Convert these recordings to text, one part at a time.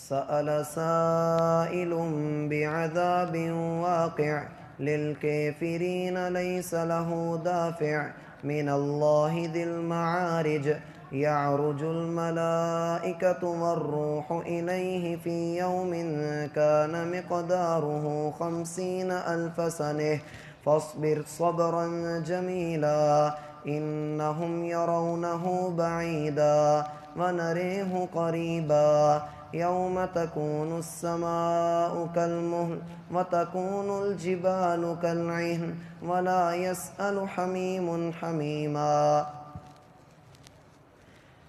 سأل سائل بعذاب واقع للكافرين ليس له دافع من الله ذي المعارج يعرج الملائكة والروح إليه في يوم كان مقداره 50,000 سنة فاصبر صبرا جميلا إنهم يرونه بعيدا ونريه قريبا يوم تكون السماء كالمهل وتكون الجبال كالعهن ولا يسأل حميم حميما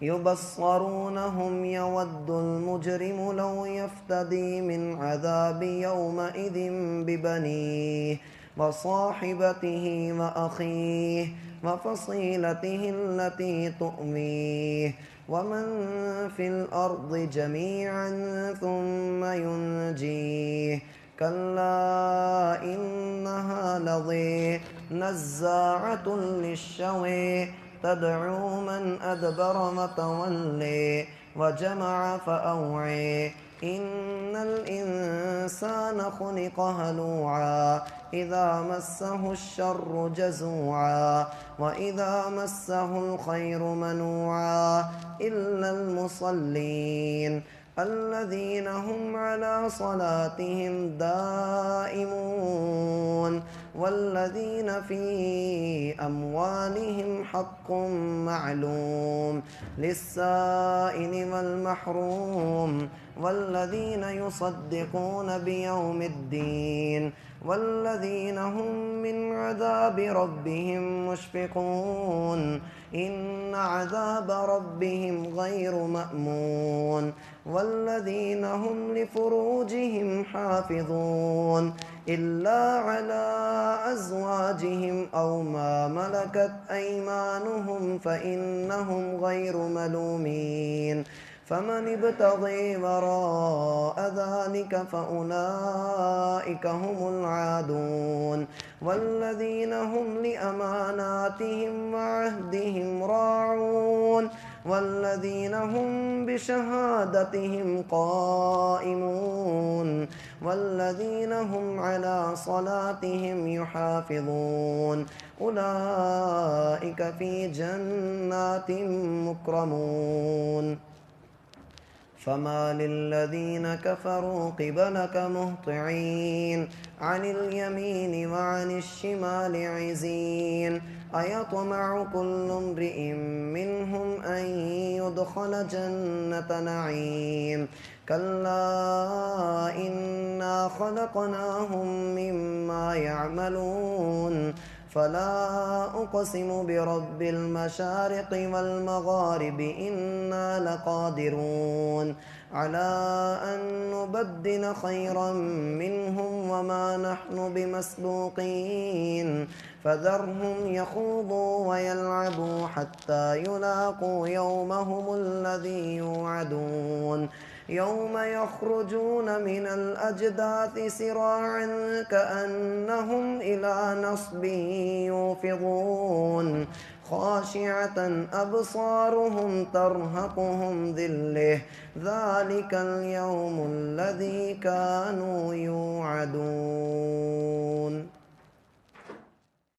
يبصرونهم يود المجرم لو يفتدي من عذاب يومئذ ببنيه وصاحبته وأخيه وفصيلته التي تؤويه ومن في الأرض جميعا ثم ينجيه كلا إنها لظى نزاعة للشوى تدعو من أدبر وتولي وجمع فأوعي إن الإنسان خلق هلوعا إذا مسه الشر جزوعا وإذا مسه الخير منوعا إلا المصلين الذين هم على صلاتهم دائمون والذين في أموالهم حق معلوم للسائل والمحروم والذين يصدقون بيوم الدين والذين هم من عذاب ربهم مشفقون إن عذاب ربهم غير مأمون والذين هم لفروجهم حافظون إلا على أزواجهم أو ما ملكت أيمانهم فإنهم غير ملومين فمن ابتغي وراء ذلك فأولئك هم العادون والذين هم لأماناتهم وعهدهم راعون والذين هم بشهادتهم قائمون والذين هم على صلاتهم يحافظون أولئك في جنات مكرمون فما للذين كفروا قبلك مهطعين عن اليمين وعن الشمال عزين أيطمع كل امرئ منهم أن يدخل جنة نعيم كلا إنا خلقناهم مما يعملون فلا أقسم برب المشارق والمغارب إنا لقادرون على أن نبدل خيرا منهم وما نحن بمسبوقين فذرهم يخوضوا ويلعبوا حتى يلاقوا يومهم الذي يوعدون يوم يخرجون من الأجداث سراعا كأنهم إلى نصب يوفضون خاشعة أبصارهم ترهقهم ذلة ذلك اليوم الذي كانوا يوعدون.